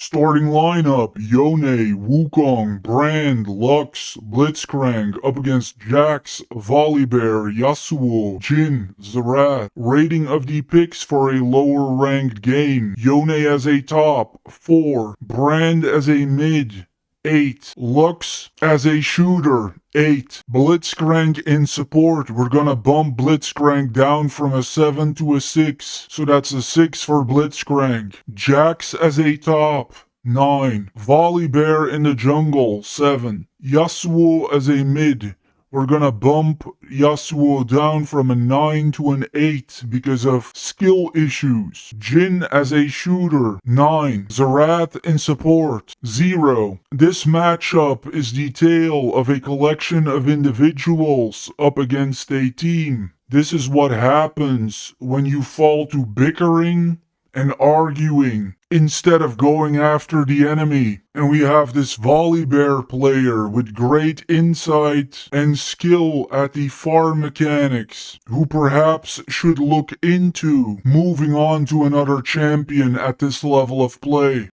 Starting lineup, Yone, Wukong, Brand, Lux, Blitzcrank up against Jax, Volibear, Yasuo, Jin, Zerath. Rating of the picks for a lower ranked game. Yone as a top, 4. Brand as a mid, 8. Lux as a shooter, 8. Blitzcrank in support. We're gonna bump Blitzcrank down from a 7 to a 6. So that's a 6 for Blitzcrank. Jax as a top, 9. Volibear in the jungle, 7. Yasuo as a mid. We're gonna bump Yasuo down from a 9 to an 8 because of skill issues. Jin as a shooter, 9. Zerath in support, 0. This matchup is the tale of a collection of individuals up against a team. This is what happens when you fall to bickering and arguing instead of going after the enemy. And we have this Volibear player with great insight and skill at the farm mechanics, who perhaps should look into moving on to another champion at this level of play.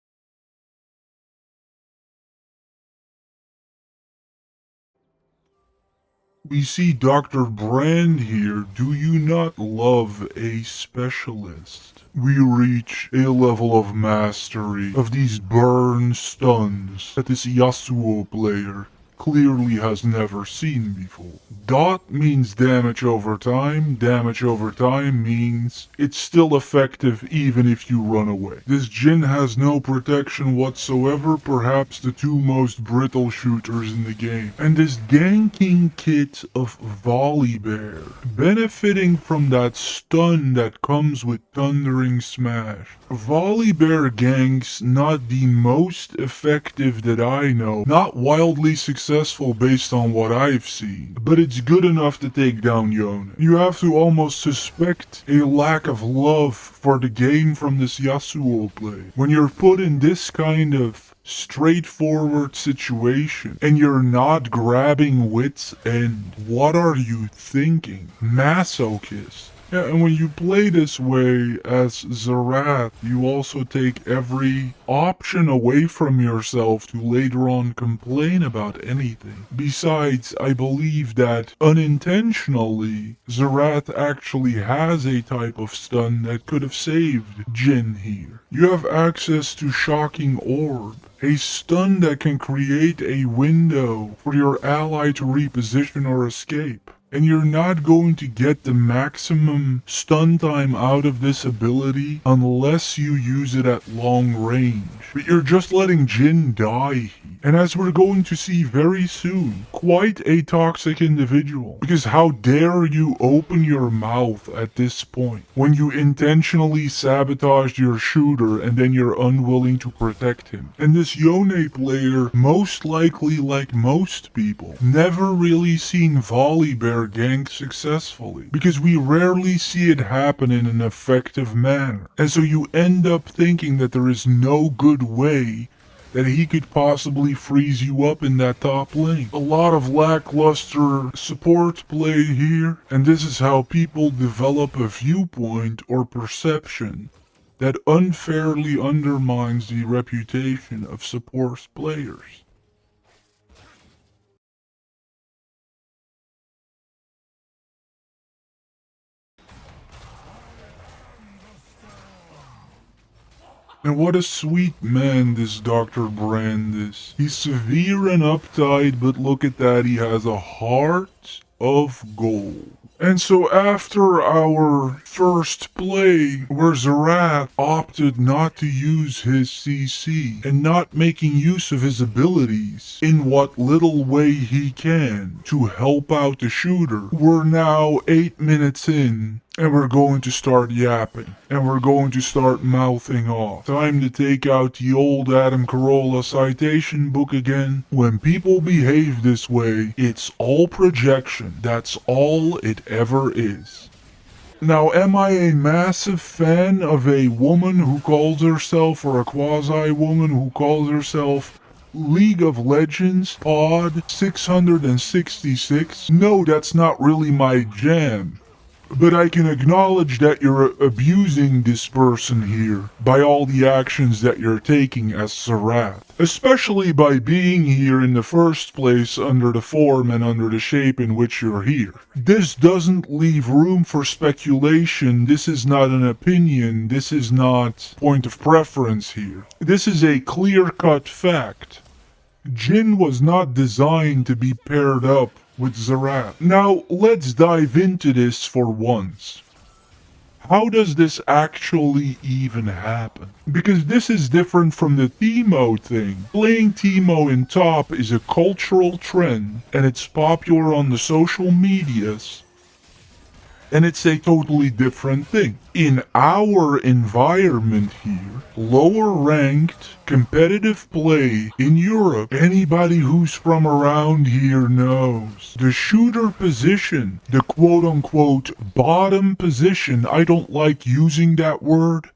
We see Dr. Brand here. Do you not love a specialist? We reach a level of mastery of these burn stuns that this Yasuo player clearly has never seen before. Dot means damage over time. Damage over time means it's still effective even if you run away. This Jin has no protection whatsoever, perhaps the two most brittle shooters in the game. And this ganking kit of Volibear, benefiting from that stun that comes with Thundering Smash. Volibear ganks not the most effective that I know, not wildly successful based on what I've seen, but it's good enough to take down Yone. You have to almost suspect a lack of love for the game from this Yasuo play. When you're put in this kind of straightforward situation and you're not grabbing wit's end, what are you thinking? Masochist. Yeah, and when you play this way as Zerath, you also take every option away from yourself to later on complain about anything. Besides, I believe that unintentionally, Zerath actually has a type of stun that could have saved Jin here. You have access to Shocking Orb, a stun that can create a window for your ally to reposition or escape. And you're not going to get the maximum stun time out of this ability unless you use it at long range. But you're just letting Jin die. And as we're going to see very soon, quite a toxic individual. Because how dare you open your mouth at this point when you intentionally sabotaged your shooter and then you're unwilling to protect him. And this Yone player, most likely like most people, never really seen Volibear gank successfully, because we rarely see it happen in an effective manner. And so you end up thinking that there is no good way that he could possibly freeze you up in that top lane. A lot of lackluster support play here, and this is how people develop a viewpoint or perception that unfairly undermines the reputation of support players. And what a sweet man this Dr. Brand is. He's severe and uptight, but look at that, he has a heart of gold. And so after our first play, where Zerath opted not to use his CC and not making use of his abilities in what little way he can to help out the shooter, we're now 8 minutes in. And we're going to start yapping. And we're going to start mouthing off. Time to take out the old Adam Carolla citation book again. When people behave this way, it's all projection. That's all it ever is. Now, am I a massive fan of a woman who calls herself, or a quasi-woman who calls herself, League of Legends Pod 666? No, that's not really my jam. But I can acknowledge that you're abusing this person here by all the actions that you're taking as Sarath. Especially by being here in the first place under the form and under the shape in which you're here. This doesn't leave room for speculation. This is not an opinion. This is not point of preference here. This is a clear-cut fact. Jin was not designed to be paired up with Zarat. Now, let's dive into this for once. How does this actually even happen? Because this is different from the Teemo thing. Playing Teemo in top is a cultural trend, and it's popular on the social medias. And it's a totally different thing. In our environment here, lower ranked competitive play in Europe, anybody who's from around here knows. The shooter position, the quote unquote bottom position, I don't like using that word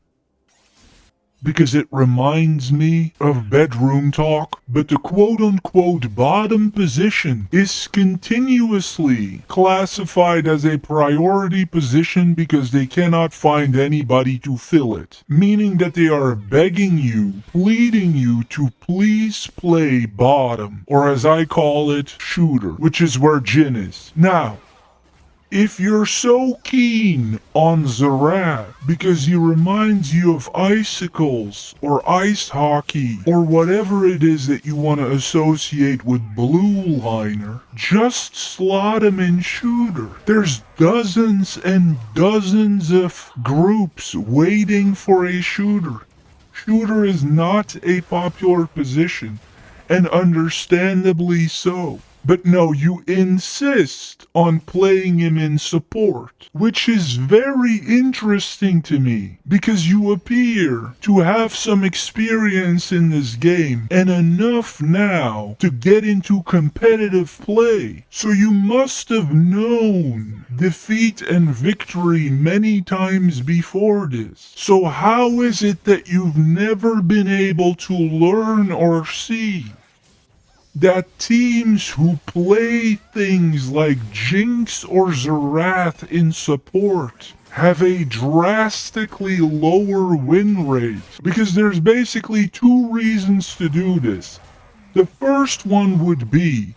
because it reminds me of bedroom talk, but the quote-unquote bottom position is continuously classified as a priority position because they cannot find anybody to fill it, meaning that they are begging you, pleading you to please play bottom, or as I call it, shooter, which is where Jin is. Now, if you're so keen on Zarat because he reminds you of icicles or ice hockey or whatever it is that you want to associate with Blue Liner, just slot him in shooter. There's dozens and dozens of groups waiting for a shooter. Shooter is not a popular position, and understandably so. But no, you insist on playing him in support, which is very interesting to me, because you appear to have some experience in this game, and enough now to get into competitive play. So you must have known defeat and victory many times before this. So how is it that you've never been able to learn or see that teams who play things like Jinx or Zerath in support have a drastically lower win rate? Because there's basically two reasons to do this. The first one would be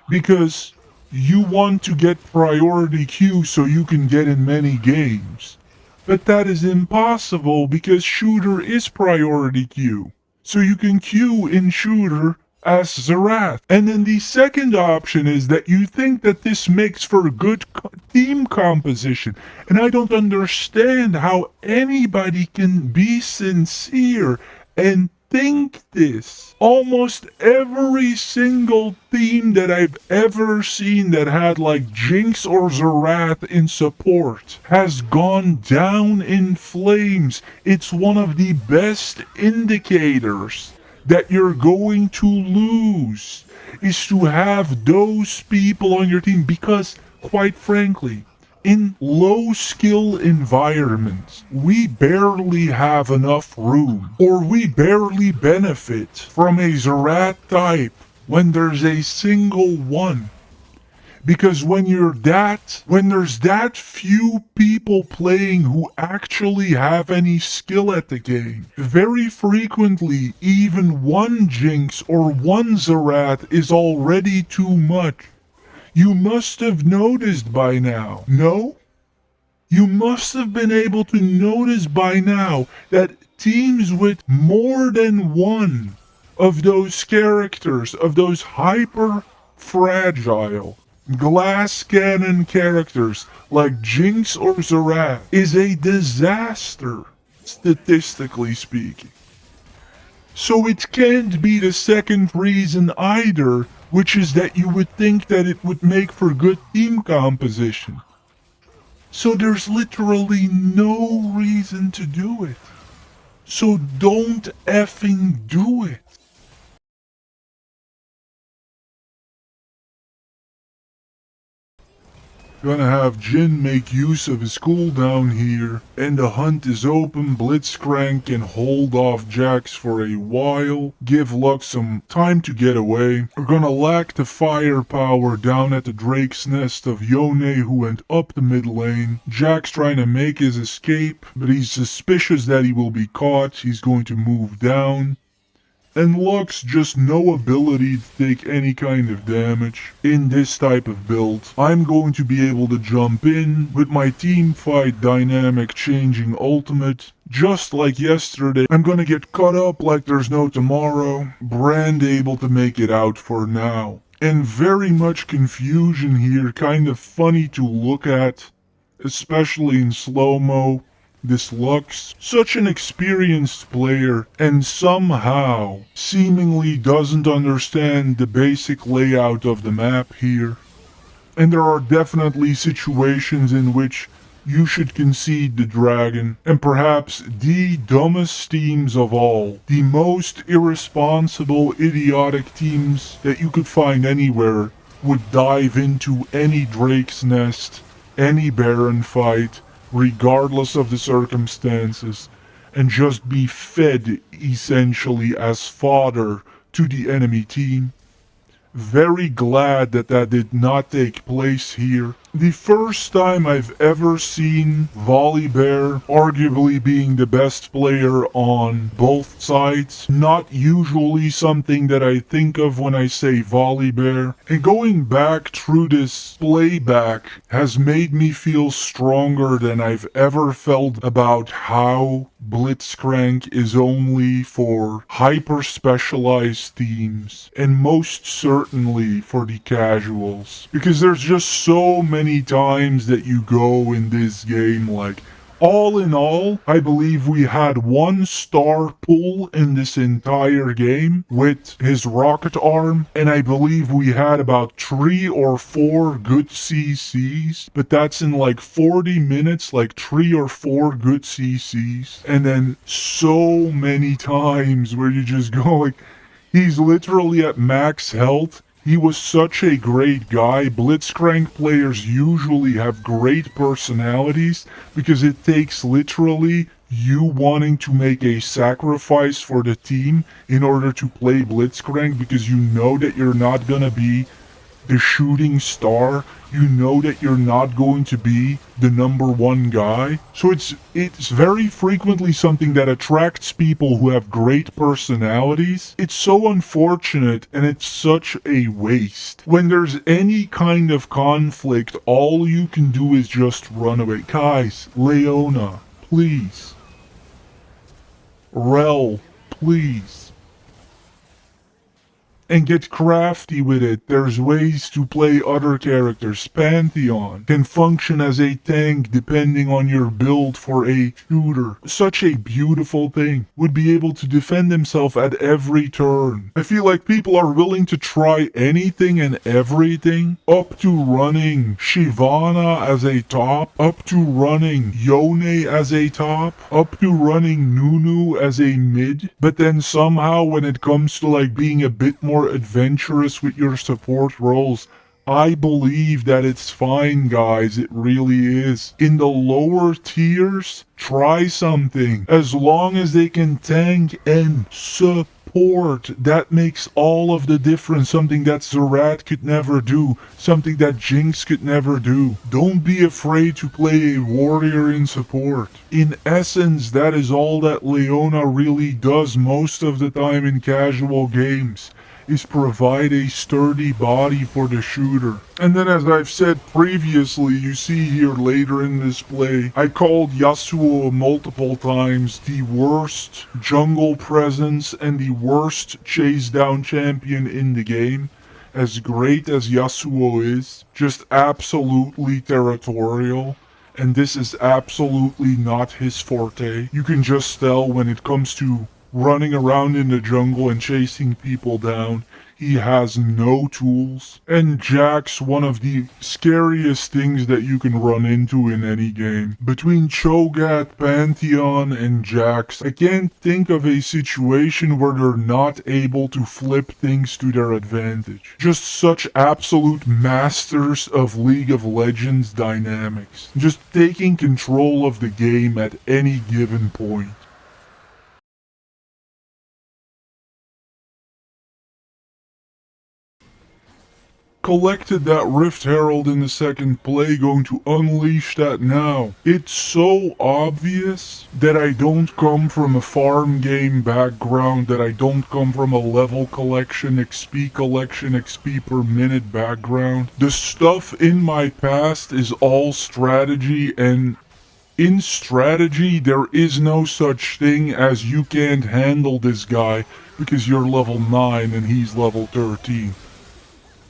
because you want to get priority queue so you can get in many games. But that is impossible because shooter is priority queue. So you can queue in shooter as Zerath. And then the second option is that you think that this makes for good team composition. And I don't understand how anybody can be sincere and think this. Almost every single team that I've ever seen that had like Jinx or Zerath in support has gone down in flames. It's one of the best indicators that you're going to lose is to have those people on your team, because quite frankly, in low skill environments, we barely have enough room, or we barely benefit from a Zerath type when there's a single one. Because when there's that few people playing who actually have any skill at the game, very frequently even one Jinx or one Zerath is already too much. You must have noticed by now, no? You must have been able to notice by now that teams with more than one of those characters, of those hyper fragile glass cannon characters like Jinx or Zerath is a disaster, statistically speaking. So it can't be the second reason either, which is that you would think that it would make for good team composition. So there's literally no reason to do it. So don't effing do it. Gonna have Jin make use of his cooldown here, and the hunt is open. Blitzcrank can hold off Jax for a while, give Lux some time to get away. We're gonna lack the firepower down at the Drake's Nest of Yone, who went up the mid lane. Jax trying to make his escape, but he's suspicious that he will be caught. He's going to move down. And Lux just no ability to take any kind of damage in this type of build. I'm going to be able to jump in with my team fight dynamic changing ultimate. Just like yesterday, I'm gonna get cut up like there's no tomorrow. Brand able to make it out for now. And very much confusion here, kind of funny to look at, especially in slow-mo. This Lux, such an experienced player, and somehow seemingly doesn't understand the basic layout of the map here. And there are definitely situations in which you should concede the dragon, and perhaps the dumbest teams of all, the most irresponsible, idiotic teams that you could find anywhere, would dive into any Drake's Nest, any Baron fight, regardless of the circumstances, and just be fed essentially as fodder to the enemy team. Very glad that that did not take place here. The first time I've ever seen Volibear arguably being the best player on both sides. Not usually something that I think of when I say Volibear. And going back through this playback has made me feel stronger than I've ever felt about how Blitzcrank is only for hyper-specialized teams, and most certainly for the casuals. Because there's just so many times that you go in this game, like, all in all, I believe we had 1-star pull in this entire game with his rocket arm, and I believe we had about 3 or 4 good CCs, but that's in like 40 minutes, like 3 or 4 good CCs, and then so many times where you just go like, he's literally at max health. He was such a great guy. Blitzcrank players usually have great personalities because it takes literally you wanting to make a sacrifice for the team in order to play Blitzcrank, because you know that you're not gonna be the shooting star. You know that you're not going to be the #1 guy. So it's very frequently something that attracts people who have great personalities. It's so unfortunate, and it's such a waste. When there's any kind of conflict, all you can do is just run away. Guys, Leona, please. Rel, please. And get crafty with it. There's ways to play other characters. Pantheon can function as a tank depending on your build for a shooter. Such a beautiful thing. Would be able to defend himself at every turn. I feel like people are willing to try anything and everything. Up to running Shyvana as a top. Up to running Yone as a top. Up to running Nunu as a mid. But then somehow when it comes to like being a bit more adventurous with your support roles, I believe that it's fine, guys. It really is. In the lower tiers, try something. As long as they can tank and support, that makes all of the difference. Something that Zerat could never do. Something that Jinx could never do. Don't be afraid to play a warrior in support. In essence, that is all that Leona really does most of the time in casual games, is provide a sturdy body for the shooter. And then, as I've said previously, you see here later in this play, I called Yasuo multiple times the worst jungle presence and the worst chase down champion in the game. As great as Yasuo is, just absolutely territorial. And this is absolutely not his forte. You can just tell when it comes to running around in the jungle and chasing people down. He has no tools. And Jack's one of the scariest things that you can run into in any game. Between Cho'Gath, Pantheon, and Jax, I can't think of a situation where they're not able to flip things to their advantage. Just such absolute masters of League of Legends dynamics. Just taking control of the game at any given point. Collected that Rift Herald in the second play, going to unleash that now. It's so obvious that I don't come from a farm game background, that I don't come from a level collection, XP per minute background. The stuff in my past is all strategy, and in strategy, there is no such thing as you can't handle this guy because you're level 9 and he's level 13.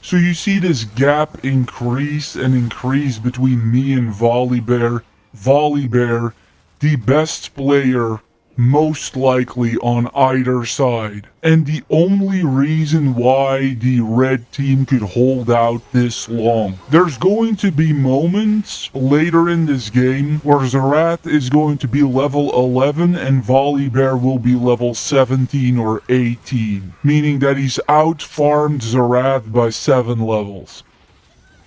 So you see this gap increase and increase between me and Volibear. Volibear, the best player most likely on either side. And the only reason why the red team could hold out this long. There's going to be moments later in this game where Zerath is going to be level 11 and Volibear will be level 17 or 18. Meaning that he's out-farmed Zerath by 7 levels.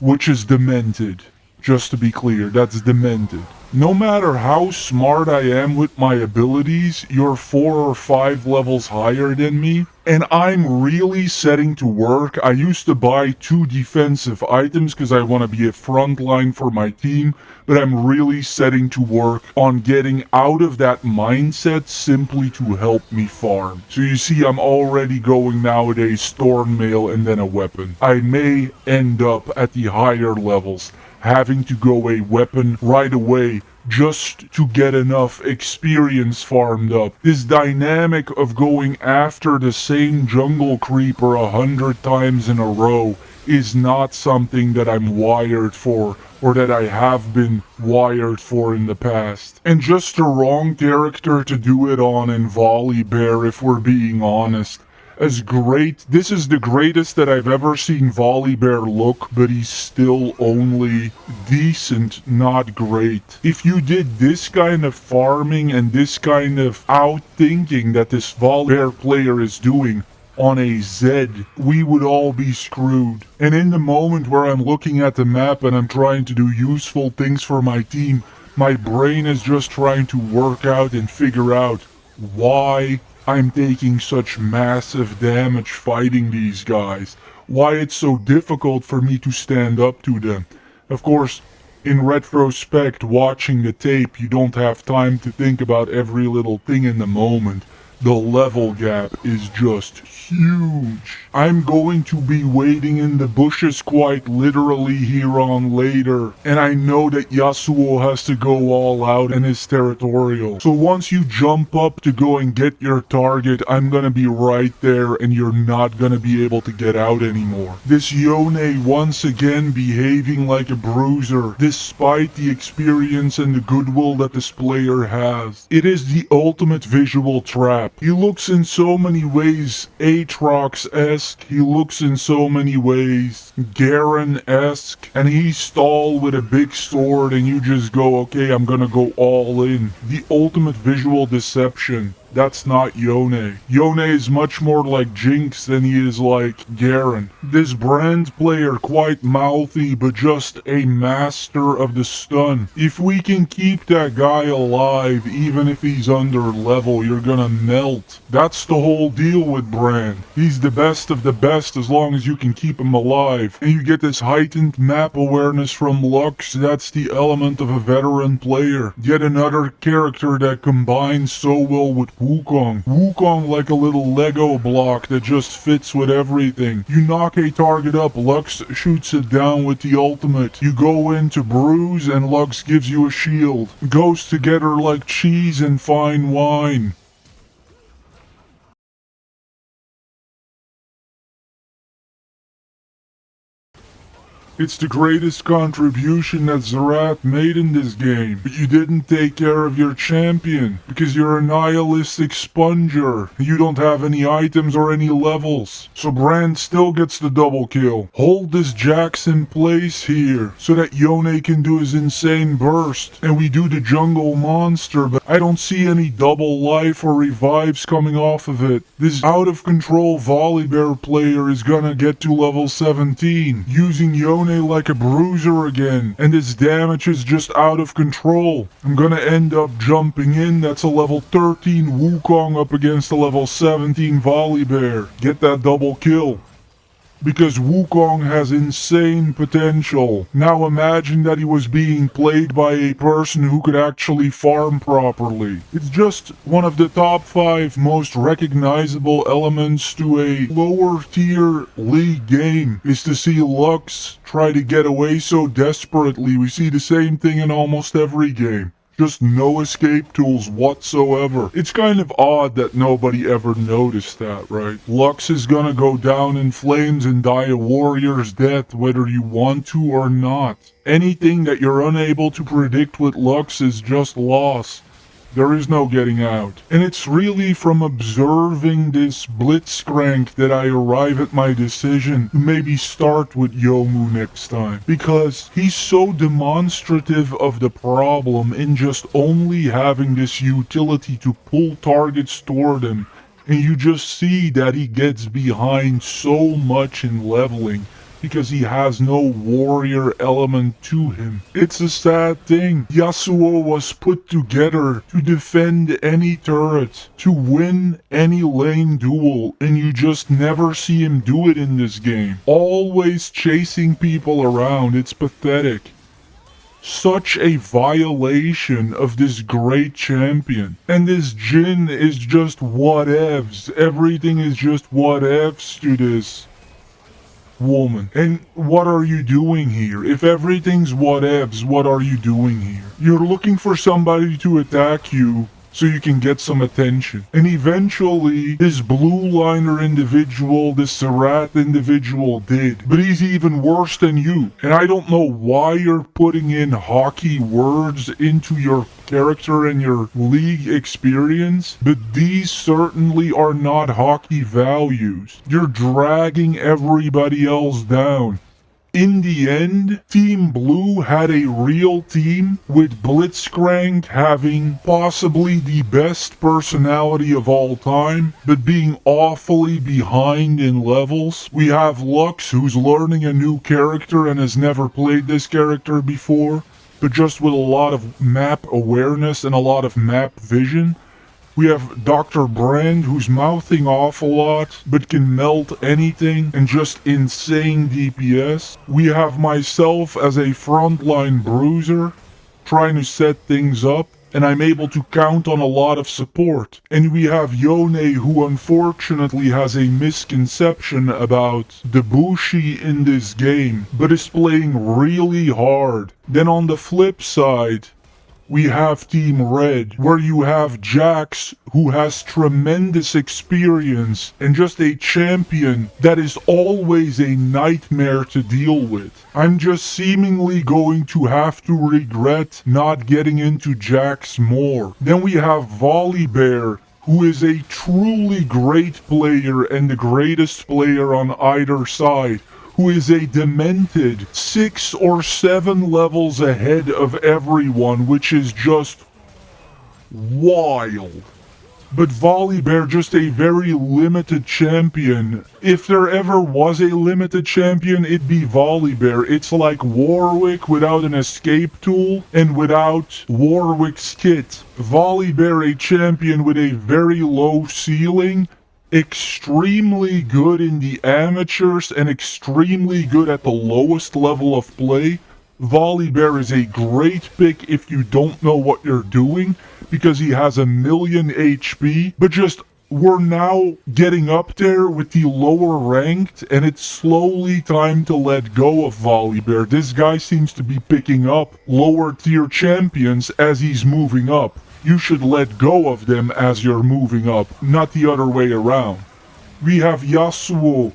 Which is demented. Just to be clear, that's demented. No matter how smart I am with my abilities, you're 4 or 5 levels higher than me, and I'm really setting to work. I used to buy 2 defensive items because I want to be a front line for my team, but I'm really setting to work on getting out of that mindset simply to help me farm. So you see, I'm already going nowadays Stormmail and then a weapon. I may end up at the higher levels having to go a weapon right away just to get enough experience farmed up. This dynamic of going after the same jungle creeper 100 times in a row is not something that I'm wired for or that I have been wired for in the past. And just the wrong character to do it on in Volibear, if we're being honest. As great, this is the greatest that I've ever seen Volibear look, but he's still only decent, not great. If you did this kind of farming and this kind of outthinking that this Volibear player is doing on a Zed, we would all be screwed. And in the moment where I'm looking at the map and I'm trying to do useful things for my team, my brain is just trying to work out and figure out why I'm taking such massive damage fighting these guys. Why it's so difficult for me to stand up to them. Of course, in retrospect, watching the tape, you don't have time to think about every little thing in the moment. The level gap is just huge. I'm going to be waiting in the bushes quite literally here on later. And I know that Yasuo has to go all out and is territorial. So once you jump up to go and get your target, I'm gonna be right there and you're not gonna be able to get out anymore. This Yone once again behaving like a bruiser, despite the experience and the goodwill that this player has. It is the ultimate visual trap. He looks in so many ways Aatrox-esque, he looks in so many ways Garen-esque, and he's tall with a big sword and you just go, okay, I'm gonna go all in. The ultimate visual deception. That's not Yone. Yone is much more like Jinx than he is like Garen. This Brand player, quite mouthy, but just a master of the stun. If we can keep that guy alive, even if he's under level, you're gonna melt. That's the whole deal with Brand. He's the best of the best as long as you can keep him alive. And you get this heightened map awareness from Lux. That's the element of a veteran player. Yet another character that combines so well with Wukong. Wukong like a little Lego block that just fits with everything. You knock a target up, Lux shoots it down with the ultimate. You go in to bruise and Lux gives you a shield. Goes together like cheese and fine wine. It's the greatest contribution that Zerat made in this game. But you didn't take care of your champion because you're a nihilistic sponger. You don't have any items or any levels. So Brand still gets the double kill. Hold this Jax in place here so that Yone can do his insane burst. And we do the jungle monster, but I don't see any double life or revives coming off of it. This out of control Volibear player is gonna get to level 17 using Yone like a bruiser again, and his damage is just out of control. I'm gonna end up jumping in. That's a level 13 Wukong up against a level 17 Volibear. Get that double kill. Because Wukong has insane potential. Now imagine that he was being played by a person who could actually farm properly. It's just one of the top 5 most recognizable elements to a lower tier league game is to see Lux try to get away so desperately. We see the same thing in almost every game. Just no escape tools whatsoever. It's kind of odd that nobody ever noticed that, right? Lux is gonna go down in flames and die a warrior's death whether you want to or not. Anything that you're unable to predict with Lux is just lost. There is no getting out. And it's really from observing this blitzcrank that I arrive at my decision to maybe start with Yomu next time. Because he's so demonstrative of the problem in just only having this utility to pull targets toward him. And you just see that he gets behind so much in leveling because he has no warrior element to him. It's a sad thing. Yasuo was put together to defend any turret, to win any lane duel, and you just never see him do it in this game. Always chasing people around. It's pathetic. Such a violation of this great champion. And this Jhin is just whatevs. Everything is just whatevs to this woman. And what are you doing here? If everything's whatevs, what are you doing here? You're looking for somebody to attack you so you can get some attention. And eventually, this blue liner individual, this Zerat individual did. But he's even worse than you. And I don't know why you're putting in hockey words into your character and your league experience, but these certainly are not hockey values. You're dragging everybody else down. In the end, Team Blue had a real team, with Blitzcrank having possibly the best personality of all time, but being awfully behind in levels. We have Lux, who's learning a new character and has never played this character before, but just with a lot of map awareness and a lot of map vision. We have Dr. Brand, who's mouthing off a lot, but can melt anything, and just insane DPS. We have myself as a frontline bruiser, trying to set things up, and I'm able to count on a lot of support. And we have Yone, who unfortunately has a misconception about the Bushi in this game, but is playing really hard. Then on the flip side, we have Team Red, where you have Jax, who has tremendous experience and just a champion that is always a nightmare to deal with. I'm just seemingly going to have to regret not getting into Jax more. Then we have Volibear, who is a truly great player and the greatest player on either side, who is a demented 6 or 7 levels ahead of everyone, which is just wild. But Volibear, just a very limited champion. If there ever was a limited champion, it'd be Volibear. It's like Warwick without an escape tool and without Warwick's kit. Volibear, a champion with a very low ceiling, extremely good in the amateurs and extremely good at the lowest level of play. Volibear is a great pick if you don't know what you're doing, because he has 1,000,000 HP, but just we're now getting up there with the lower ranked, and it's slowly time to let go of Volibear. This guy seems to be picking up lower tier champions as he's moving up. You should let go of them as you're moving up, not the other way around. We have Yasuo,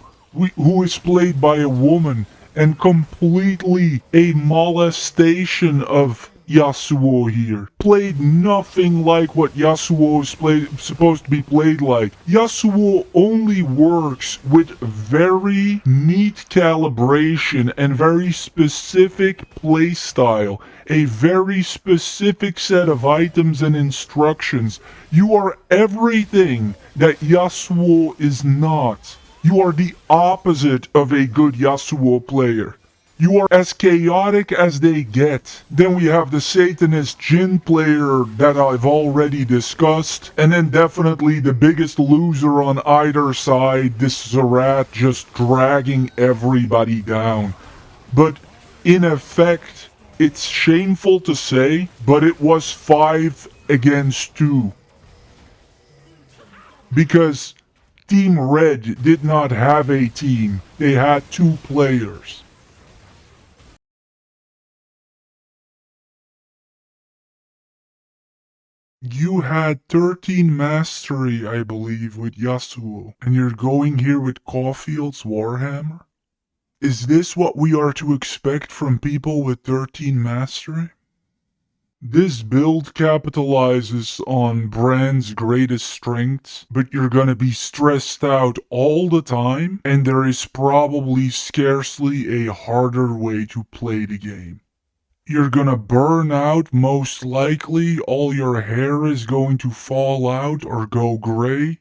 who is played by a woman, and completely a molestation of Yasuo here. Played nothing like what Yasuo is supposed to be played like. Yasuo only works with very neat calibration and very specific playstyle. A very specific set of items and instructions. You are everything that Yasuo is not. You are the opposite of a good Yasuo player. You are as chaotic as they get. Then we have the Satanist Jin player that I've already discussed. And then definitely the biggest loser on either side, this Zerat just dragging everybody down. But in effect, it's shameful to say, but it was 5 against 2. Because Team Red did not have a team. They had 2 players. You had 13 mastery, I believe, with Yasuo, and you're going here with Caulfield's Warhammer? Is this what we are to expect from people with 13 mastery? This build capitalizes on Brand's greatest strengths, but you're gonna be stressed out all the time, and there is probably scarcely a harder way to play the game. You're gonna burn out most likely, all your hair is going to fall out or go gray.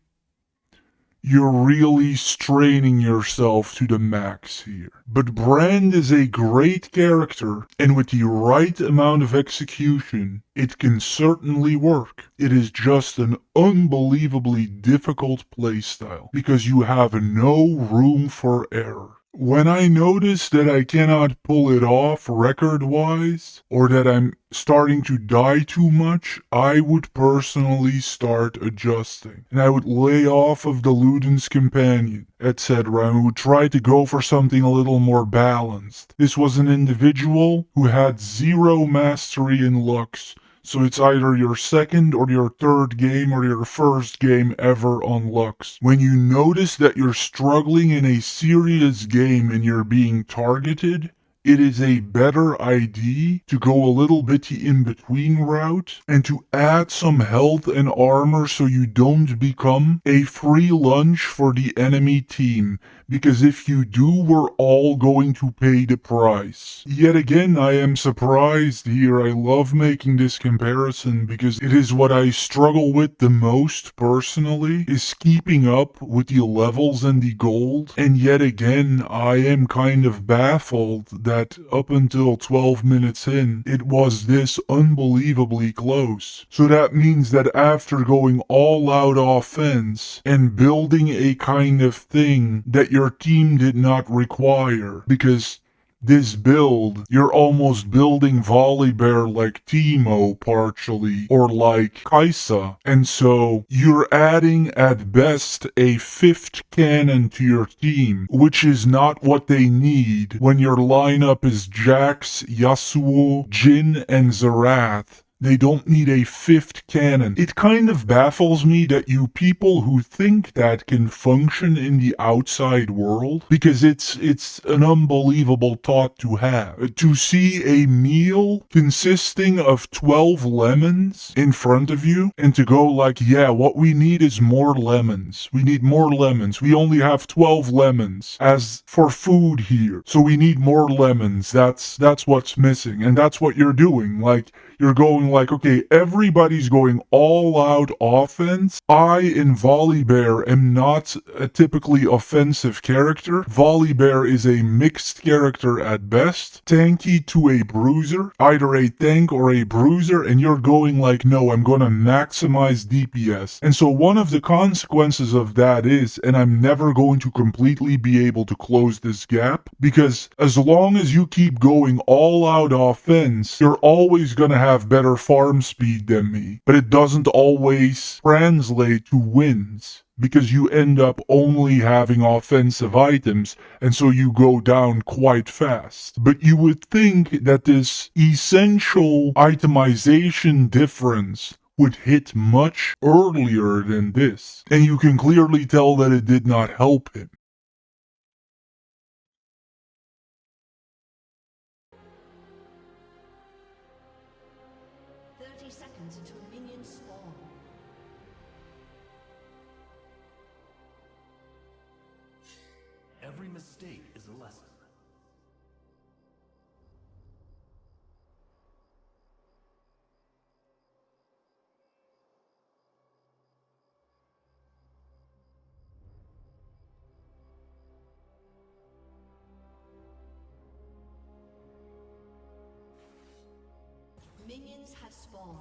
You're really straining yourself to the max here. But Brand is a great character, and with the right amount of execution, it can certainly work. It is just an unbelievably difficult playstyle, because you have no room for error. When I notice that I cannot pull it off record-wise, or that I'm starting to die too much, I would personally start adjusting. And I would lay off of the Luden's Companion, etc. and would try to go for something a little more balanced. This was an individual who had 0 mastery in Lux, so it's either your second or your third game or your first game ever on Lux. When you notice that you're struggling in a serious game and you're being targeted, it is a better idea to go a little bit the in-between route and to add some health and armor so you don't become a free lunch for the enemy team. Because if you do, we're all going to pay the price. Yet again, I am surprised here. I love making this comparison because it is what I struggle with the most personally, is keeping up with the levels and the gold. And yet again, I am kind of baffled that up until 12 minutes in, it was this unbelievably close. So that means that after going all out offense and building a kind of thing that your team did not require, because this build, you're almost building Volibear like Teemo partially, or like Kaisa, and so you're adding at best a 5th cannon to your team, which is not what they need when your lineup is Jax, Yasuo, Jin, and Zerath. They don't need a 5th cannon. It kind of baffles me that you people who think that can function in the outside world, because it's an unbelievable thought to have. To see a meal consisting of 12 lemons in front of you and to go like, yeah, what we need is more lemons. We need more lemons. We only have 12 lemons as for food here. So we need more lemons. That's what's missing. And that's what you're doing. Like, you're going like, okay, everybody's going all out offense. I, in Volibear, am not a typically offensive character. Volibear is a mixed character at best. Tanky to a bruiser. Either a tank or a bruiser, and you're going like, no, I'm gonna maximize DPS. And so one of the consequences of that is, and I'm never going to completely be able to close this gap, because as long as you keep going all out offense, you're always gonna have better farm speed than me, but it doesn't always translate to wins, because you end up only having offensive items, and so you go down quite fast. But you would think that this essential itemization difference would hit much earlier than this, and you can clearly tell that it did not help him. lesson. Minions have spawned.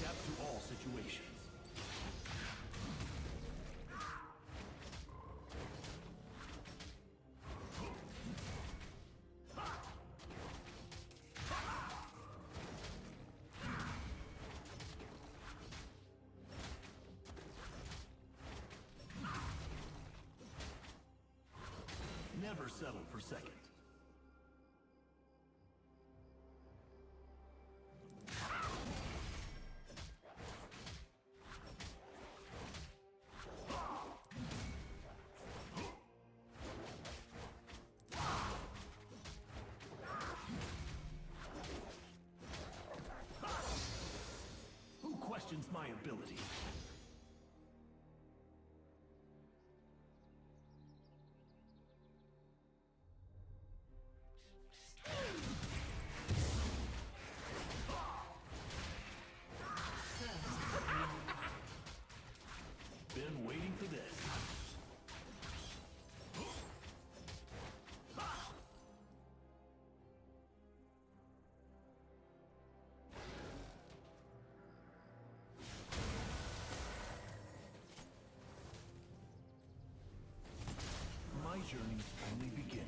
Adapt to all situations. Never settle for second. Who questions my ability? Been waiting for this. My journey's only beginning.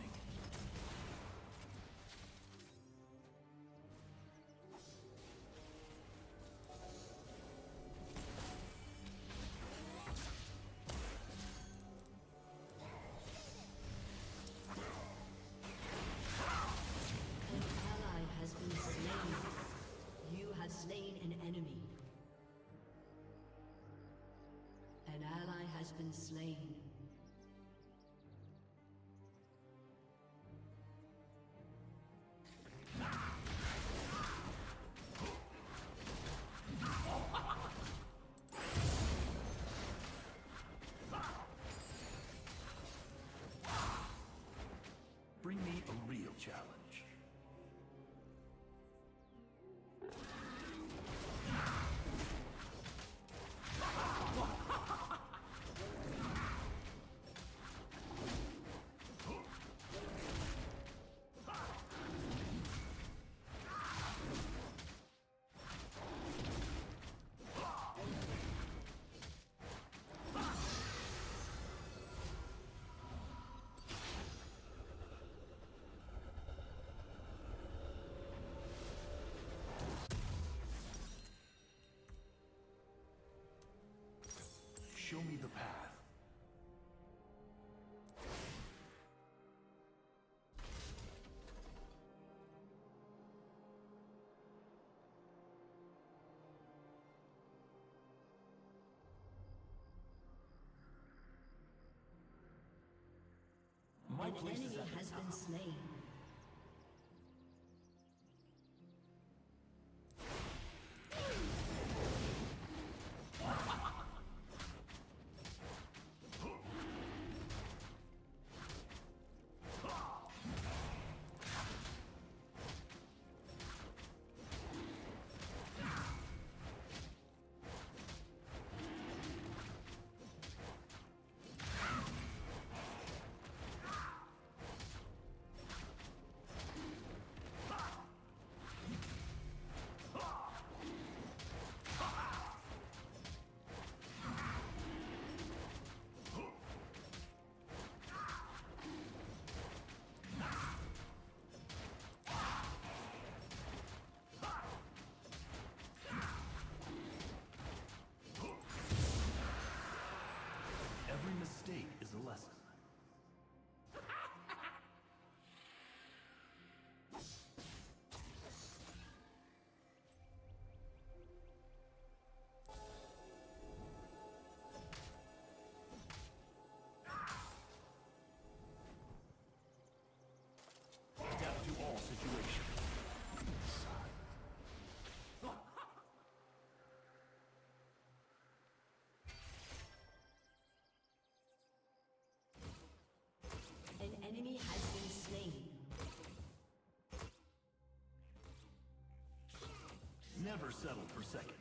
Has been slain. You have slain an enemy. An ally has been slain. Bring me a real challenge. Show me the path. My An place is enemy at the has top. been slain. mistake is a lesson. Adapt to all situations. An enemy has been slain. Never settle for second.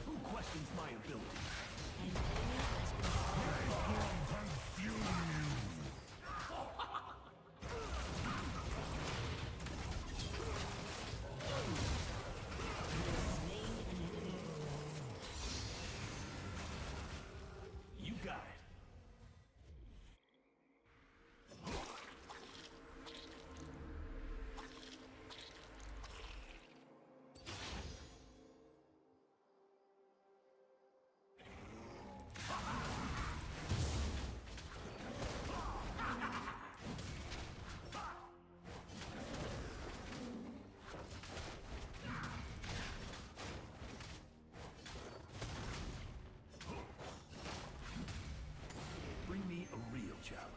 Who questions my ability? An enemy has been slain an enemy. You got it. Bring me a real challenge.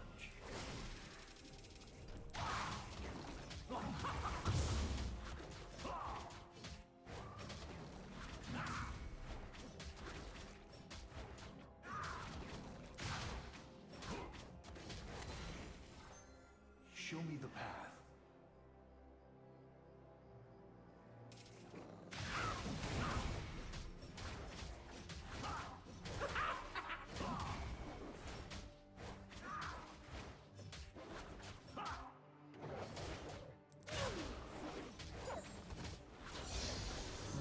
Show me the path.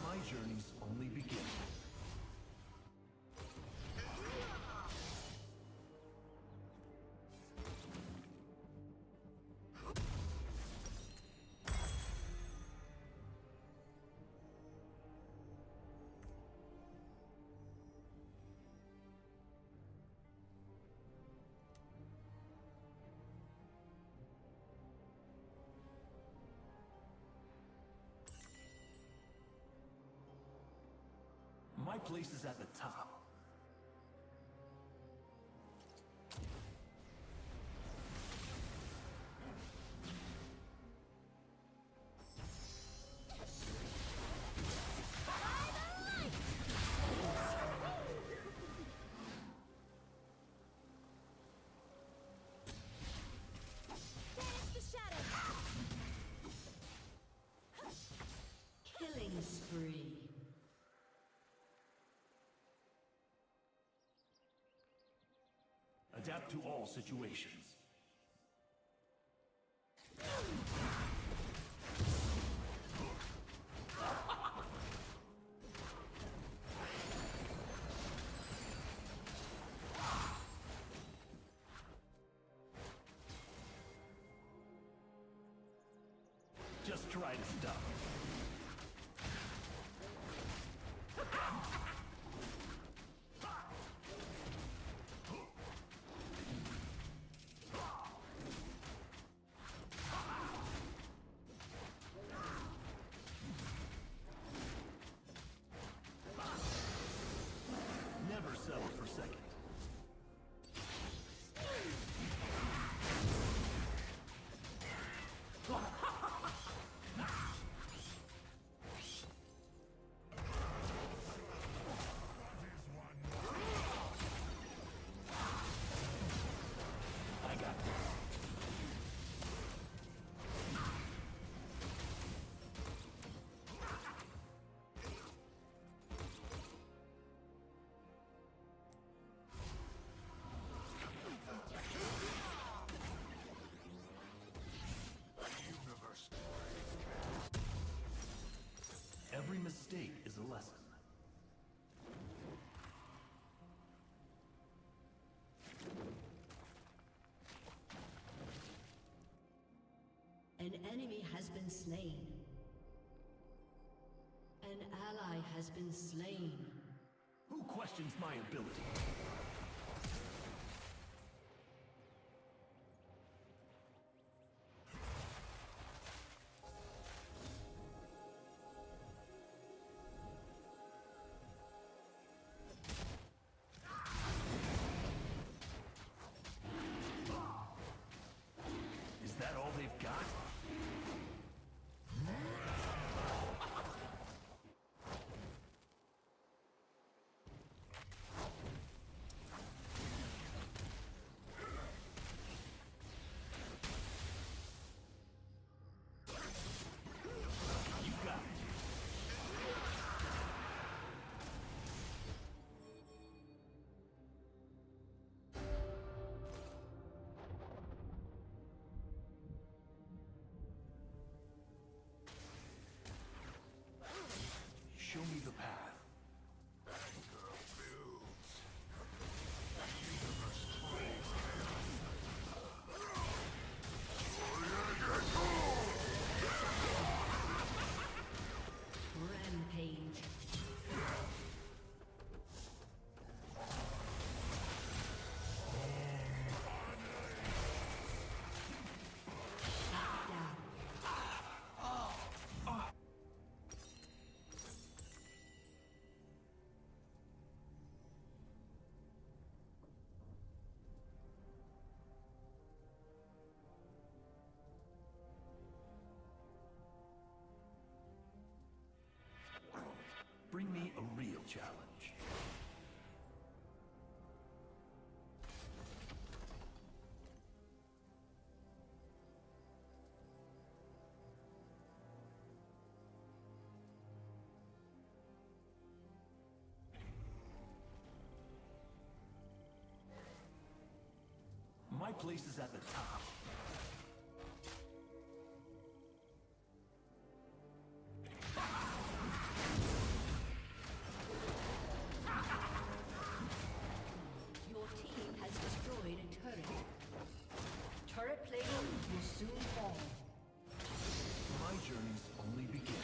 My journey's only beginning. My place is at the top. Banish the shadow. Killing spree. Adapt to all situations. Just try to stop. Never settle for second. An enemy has been slain. An ally has been slain. Who questions my ability? Is that all they've got? You got it. Show me the path. Rampage. Shut down. Bring me a real challenge. My place is at the top. Your team has destroyed a turret. Turret plating will soon fall. My journey's only beginning.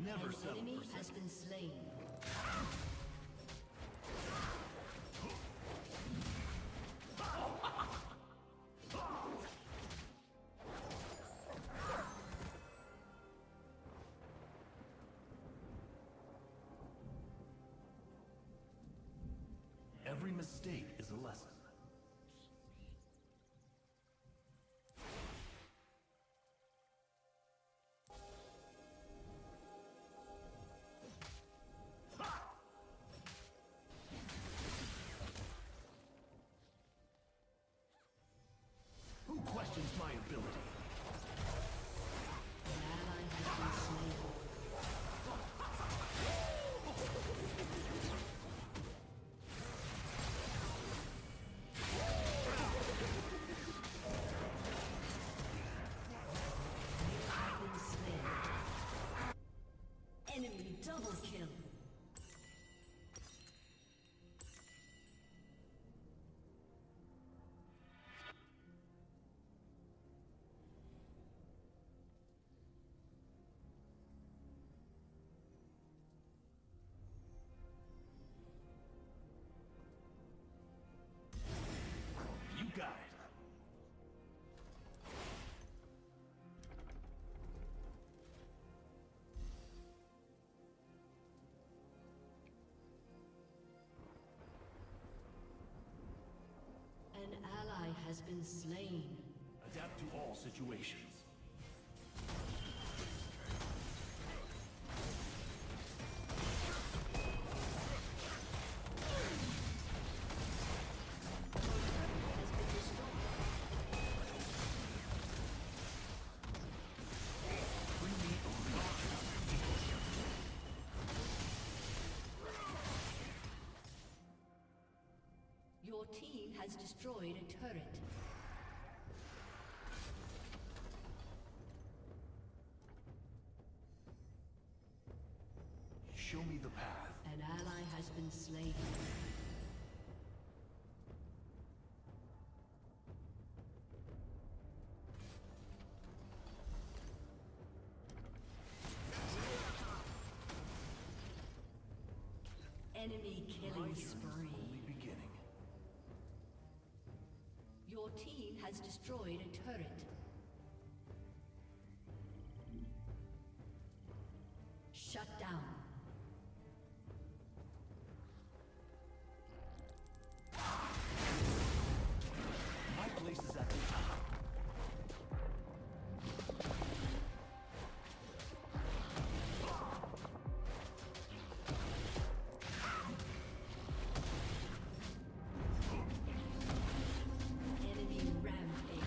Never An settle enemy for has second. been slain. Every mistake is a lesson. Who questions my ability? An ally has been slain. You have been slain. Enemy double kill. You got it. An ally has been slain. Adapt to all situations. Has been destroyed. Bring me a real challenge. Your team has destroyed a turret. Show me the path. An ally has been slain. Enemy My killing journey's spree. only beginning. Your team has destroyed a turret. Shut down. My place is at the top. Enemy rampage.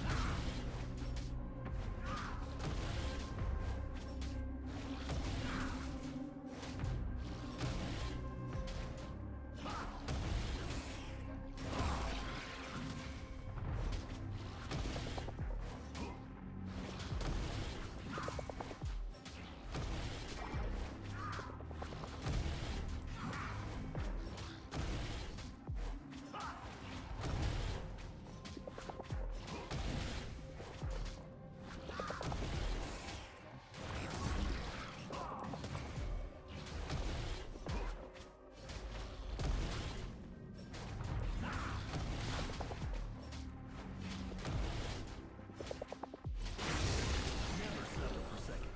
Never settle for second.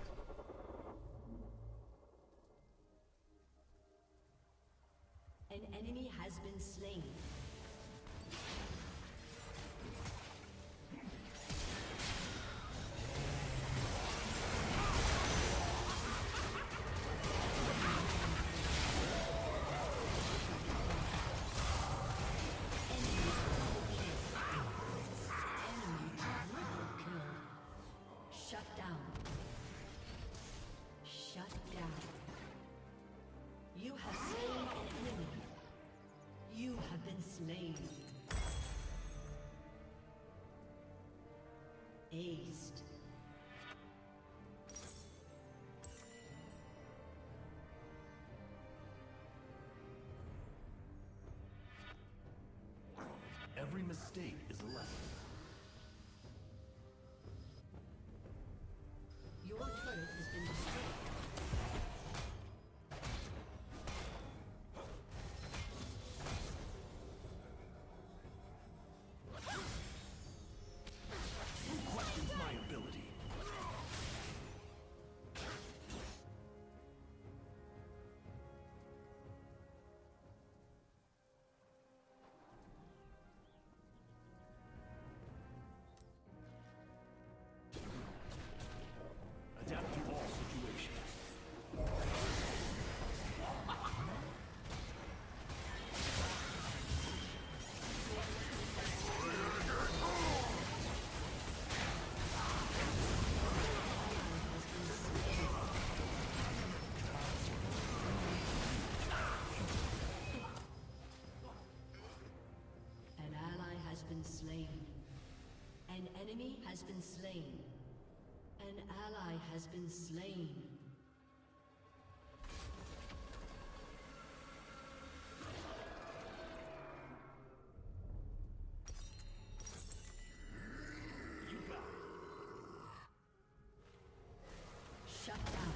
An enemy has been slain. Shut down. Shut down. You have slain an enemy. You have been slain. Aced. Every mistake is a lesson. Your turret has been destroyed. Who questions my ability? Adapt to all situations. An ally has been slain. An enemy has been slain. An ally has been slain. You got it. Shut down.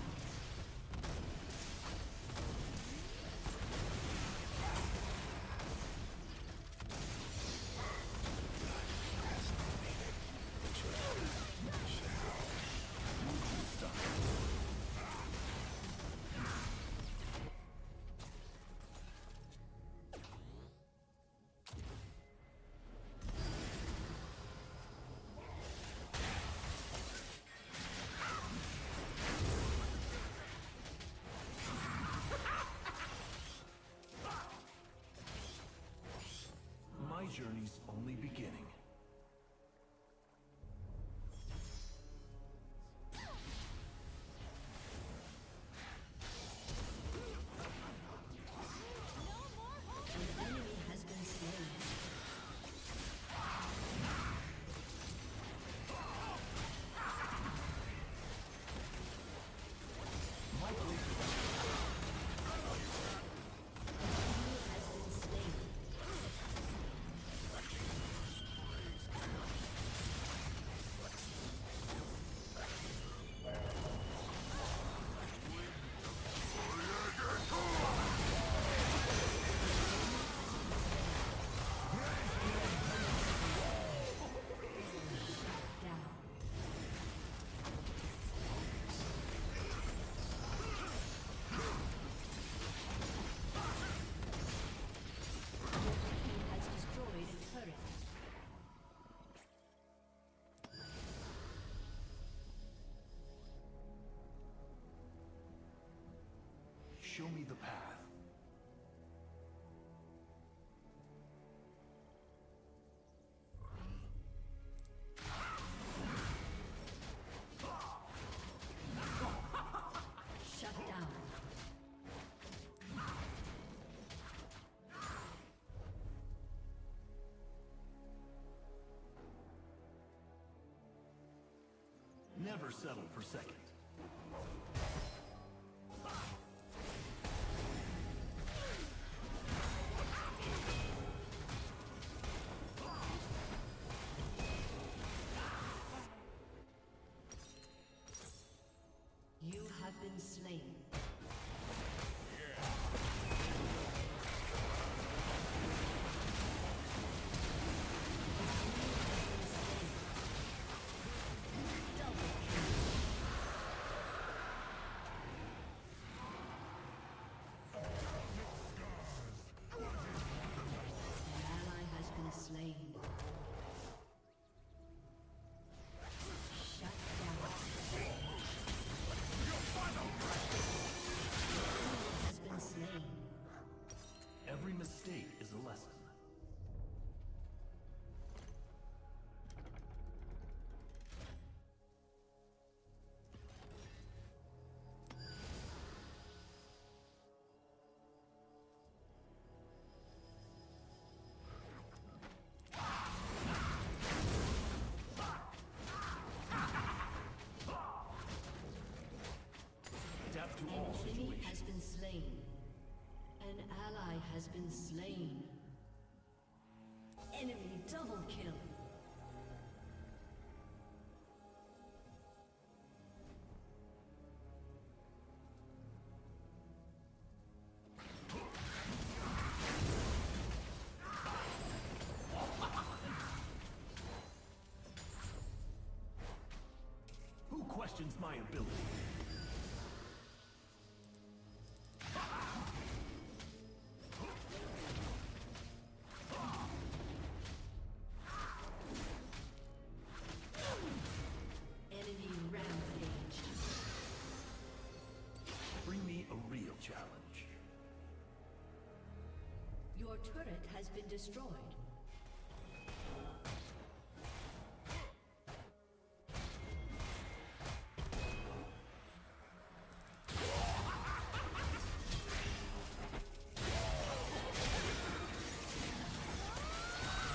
My journey's only beginning. An enemy has been slain. My place is at the top. never settle for second. You have been slain. Slain. Shut down. Has been slain. Every mistake is a lesson. Adapt to all An enemy situations. has been slain. An ally has been slain. Enemy double kill. Who questions my ability? Enemy rampage. Bring me a real challenge. Your turret has been destroyed.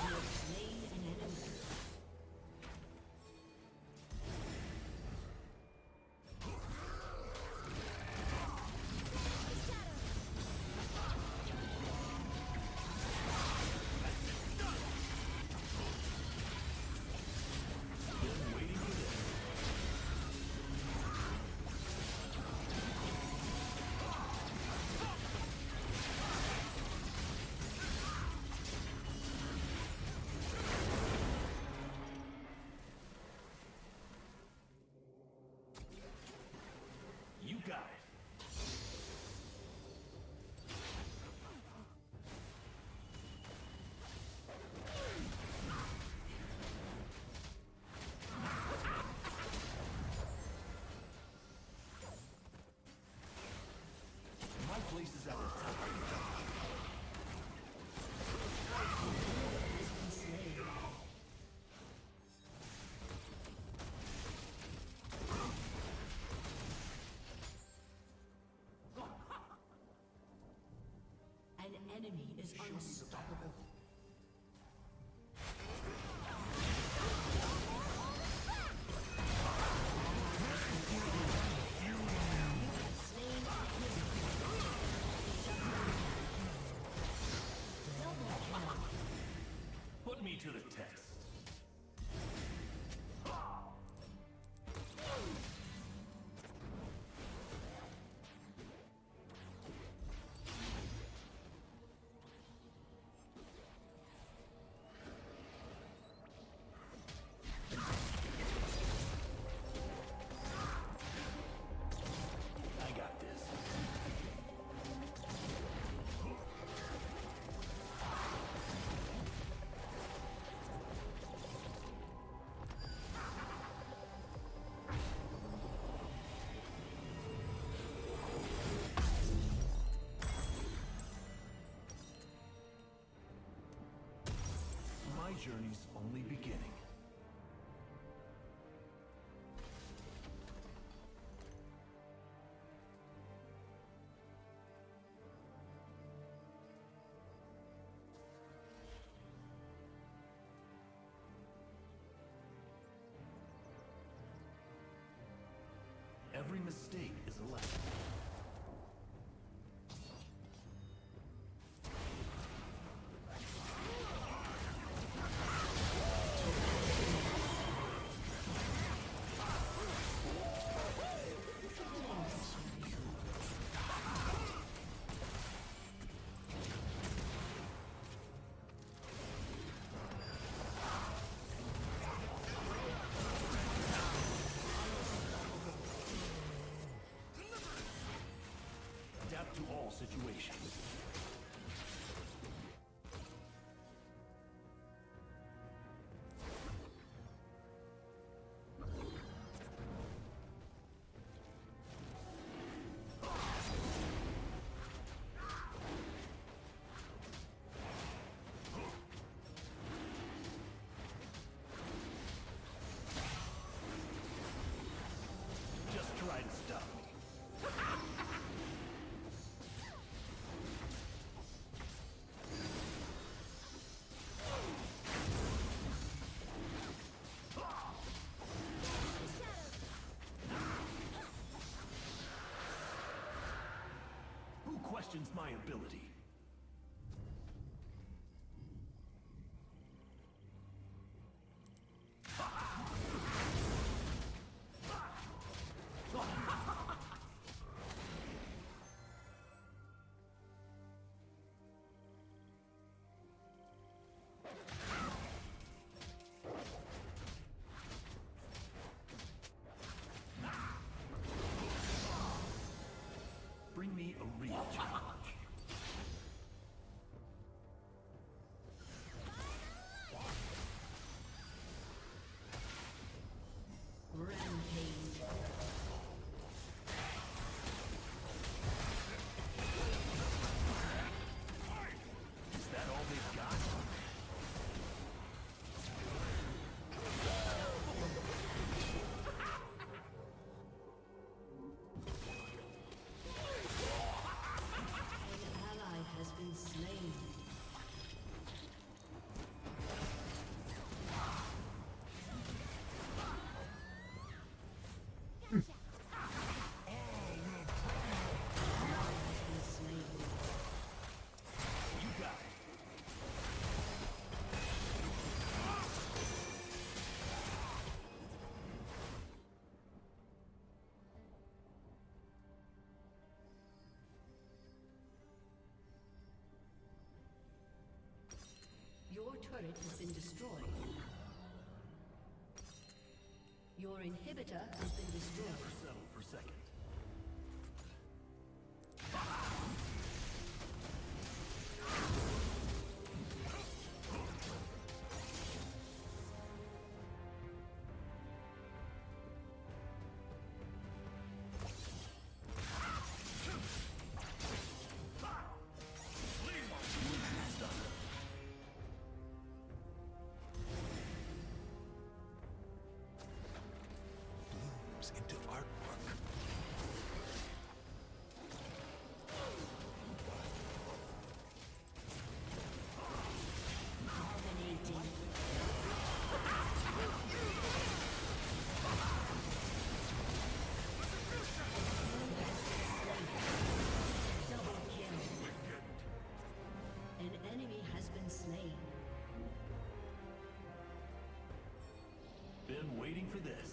You have slain an enemy. Been waiting for this. You got it. My place is at the top. Has been slain. An enemy is unstoppable. Put me to the test. I got this. My journey's only beginning. Every mistake is a lesson. Adapt to all situations. Just try to stop me. Who questions my ability? Bring me a real challenge. Rampage. Is that all they've got? An ally has been slain. You got it. Your turret has been destroyed. Your inhibitor has been destroyed. Never settle for second. Into artwork. Dominating. Double kill. An enemy has been slain. Been waiting for this.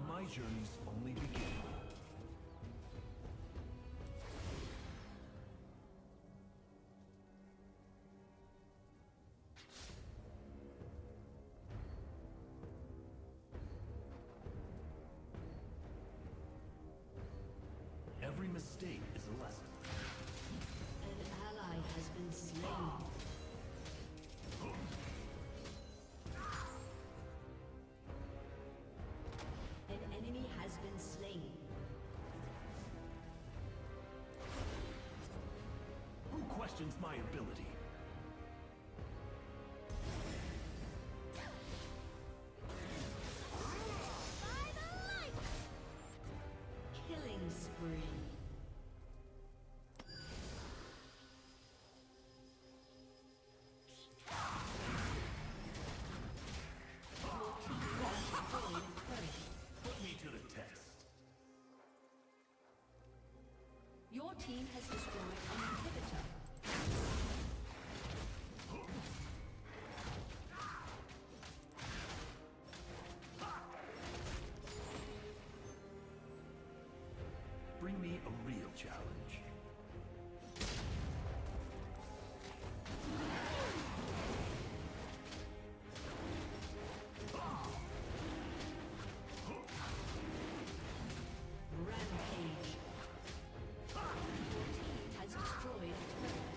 My journey's only beginning. questions my ability. Killing spree. Put me to the test. Your team has destroyed an inhibitor. Bring me a real challenge. Rampage. Your team has destroyed a turret.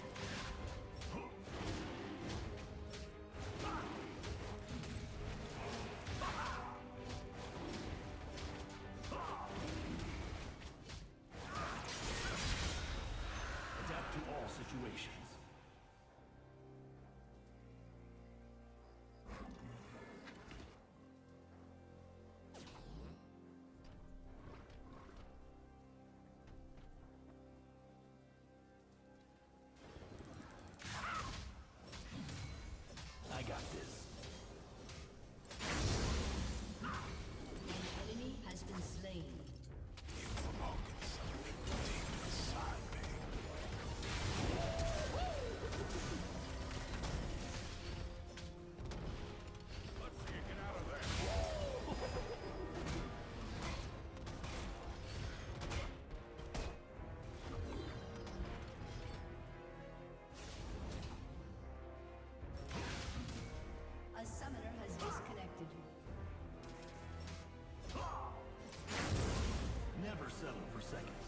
Adapt to all situations. I got this. An enemy has been slain. A summoner has disconnected. Never settle for second.